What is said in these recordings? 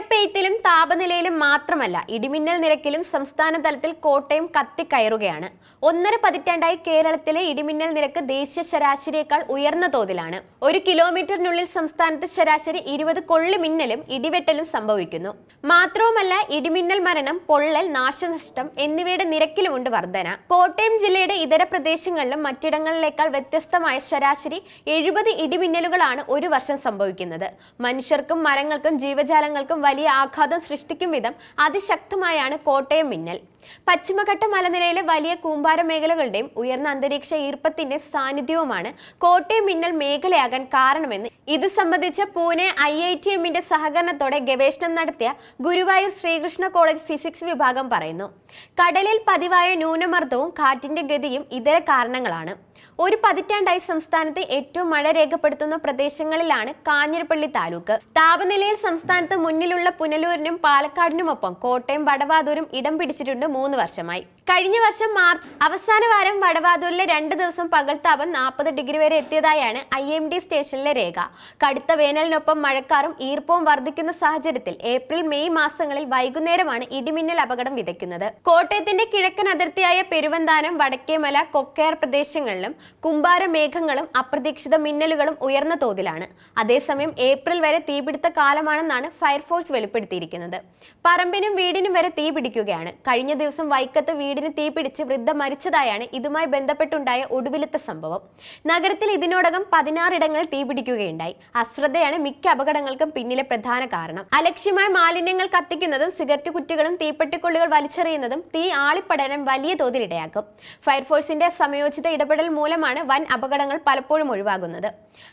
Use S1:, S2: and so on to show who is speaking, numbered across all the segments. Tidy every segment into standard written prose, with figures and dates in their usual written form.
S1: മഴപ്പെയ്ത്തിലും താപനിലയിലും മാത്രമല്ല ഇടിമിന്നൽ നിരക്കിലും സംസ്ഥാന തലത്തിൽ കോട്ടയം കത്തിക്കയറുകയാണ്. 1.5 പതിറ്റാണ്ടായി കേരളത്തിലെ ഇടിമിന്നൽ നിരക്ക് ദേശീയ ശരാശരിയേക്കാൾ ഉയർന്ന തോതിലാണ്. 1 കിലോമീറ്ററിനുള്ളിൽ സംസ്ഥാനത്ത് ശരാശരി 20 കൊള്ളിമിന്നലും ഇടിവെട്ടലും സംഭവിക്കുന്നു. മാത്രവുമല്ല ഇടിമിന്നൽ മരണം, പൊള്ളൽ, നാശനഷ്ടം എന്നിവയുടെ നിരക്കിലുമുണ്ട് വർധന. കോട്ടയം ജില്ലയുടെ ഇതര പ്രദേശങ്ങളിലും മറ്റിടങ്ങളിലേക്കാൾ വ്യത്യസ്തമായ ശരാശരി 70 ഇടിമിന്നലുകളാണ് ഒരു വർഷം സംഭവിക്കുന്നത്. മനുഷ്യർക്കും മരങ്ങൾക്കും ജീവജാലങ്ങൾക്കും വലിയ ആഘാതം സൃഷ്ടിക്കും വിധം അതിശക്തമായാണ് കോട്ടയം മിന്നൽ. പശ്ചിമഘട്ട മലനിരയിലെ വലിയ കൂമ്പാര മേഖലകളുടെയും ഉയർന്ന അന്തരീക്ഷ ഈർപ്പത്തിന്റെ സാന്നിധ്യവുമാണ് കോട്ടയം മിന്നൽ മേഖലയാകാൻ കാരണമെന്ന് ഇത് സംബന്ധിച്ച പൂനെ IITMന്റെ സഹകരണത്തോടെ ഗവേഷണം നടത്തിയ ഗുരുവായൂർ ശ്രീകൃഷ്ണ കോളേജ് ഫിസിക്സ് വിഭാഗം പറയുന്നു. കടലിൽ പതിവായ ന്യൂനമർദ്ദവും കാറ്റിന്റെ ഗതിയും ഇതര കാരണങ്ങളാണ്. 1 പതിറ്റാണ്ടായി സംസ്ഥാനത്ത് ഏറ്റവും മഴ രേഖപ്പെടുത്തുന്ന പ്രദേശങ്ങളിലാണ് കാഞ്ഞിരപ്പള്ളി താലൂക്ക്. താപനിലയിൽ സംസ്ഥാനത്ത് മുന്നിലുള്ള പുനലൂരിനും പാലക്കാടിനുമൊപ്പം കോട്ടയം വടവാതൂരും ഇടം പിടിച്ചിട്ടുണ്ട് 3 വർഷമായി. കഴിഞ്ഞ വർഷം മാർച്ച് അവസാന വാരം വടവാതൂരിലെ 2 ദിവസം പകൽ താപം 40 ഡിഗ്രി വരെ എത്തിയതായാണ് IMD സ്റ്റേഷനിലെ രേഖ. കടുത്ത വേനലിനൊപ്പം മഴക്കാറും ഈർപ്പവും വർദ്ധിക്കുന്ന സാഹചര്യത്തിൽ ഏപ്രിൽ മെയ് മാസങ്ങളിൽ വൈകുന്നേരമാണ് ഇടിമിന്നൽ അപകടം വിതയ്ക്കുന്നത്. കോട്ടയത്തിന്റെ കിഴക്കൻ അതിർത്തിയായ പെരുവന്താനം, വടക്കേമല, കൊക്കയാർ പ്രദേശങ്ങളിലും കുമ്പാര മേഘങ്ങളും അപ്രതീക്ഷിത മിന്നലുകളും ഉയർന്ന തോതിലാണ്. അതേസമയം ഏപ്രിൽ വരെ തീപിടുത്ത കാലമാണെന്നാണ് ഫയർഫോഴ്സ് വെളിപ്പെടുത്തിയിരിക്കുന്നത്. പറമ്പിനും വീടിനും വരെ തീ പിടിക്കുകയാണ്. കഴിഞ്ഞ ദിവസം വൈക്കത്ത് വീടിന് തീപിടിച്ച് വൃദ്ധ മരിച്ചതായാണ് ഇതുമായി ബന്ധപ്പെട്ടുണ്ടായ ഒടുവിലത്തെ സംഭവം. നഗരത്തിൽ ഇതിനോടകം 16 ഇടങ്ങളിൽ തീപിടിക്കുകയുണ്ടായി. അശ്രദ്ധയാണ് മിക്ക അപകടങ്ങൾക്കും പിന്നിലെ പ്രധാന കാരണം. അലക്ഷ്യമായ മാലിന്യങ്ങൾ കത്തിക്കുന്നതും സിഗരറ്റ് കുറ്റികളും തീപ്പെട്ടിക്കൊള്ളുകൾ വലിച്ചെറിയുന്നതും തീ ആളിപ്പടരാൻ വലിയ തോതിൽ ഇടയാക്കും. ഫയർഫോഴ്സിന്റെ സമയോചിത ഇടപെടൽ മൂലമാണ് വൻ അപകടങ്ങൾ പലപ്പോഴും ഒഴിവാകുന്നത്.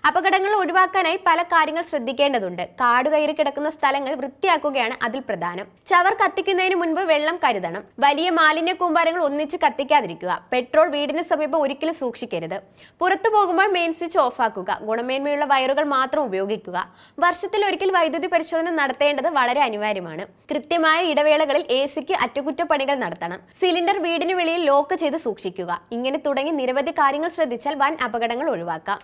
S1: അപകടങ്ങൾ ഒഴിവാക്കാനായി പല കാര്യങ്ങൾ ശ്രദ്ധിക്കേണ്ടതുണ്ട്. കാടുകയറി കിടക്കുന്ന സ്ഥലങ്ങൾ വൃത്തിയാക്കുകയാണ് അതിൽ പ്രധാനം. ചവർ കത്തിക്കുന്നതിന് മുൻപ് വെള്ളം കരുതണം. വലിയ മാലിന്യ കൂമ്പാരങ്ങൾ ഒന്നിച്ച് കത്തിക്കാതിരിക്കുക. പെട്രോൾ വീടിന് സമീപം ഒരിക്കലും സൂക്ഷിക്കരുത്. പുറത്തു പോകുമ്പോൾ മെയിൻ സ്വിച്ച് ഓഫാക്കുക. ഗുണമേന്മയുള്ള വയറുകൾ മാത്രം ഉപയോഗിക്കുക. വർഷത്തിൽ ഒരിക്കൽ വൈദ്യുതി പരിശോധന നടത്തേണ്ടത് വളരെ അനിവാര്യമാണ്. കൃത്യമായ ഇടവേളകളിൽ AC-ക്ക് അറ്റകുറ്റപ്പണികൾ നടത്തണം. സിലിണ്ടർ വീടിന് വെളിയിൽ ലോക്ക് ചെയ്ത് സൂക്ഷിക്കുക. ഇങ്ങനെ തുടങ്ങി നിരവധി കാര്യങ്ങൾ ശ്രദ്ധിച്ചാൽ വൻ അപകടങ്ങൾ ഒഴിവാക്കാം.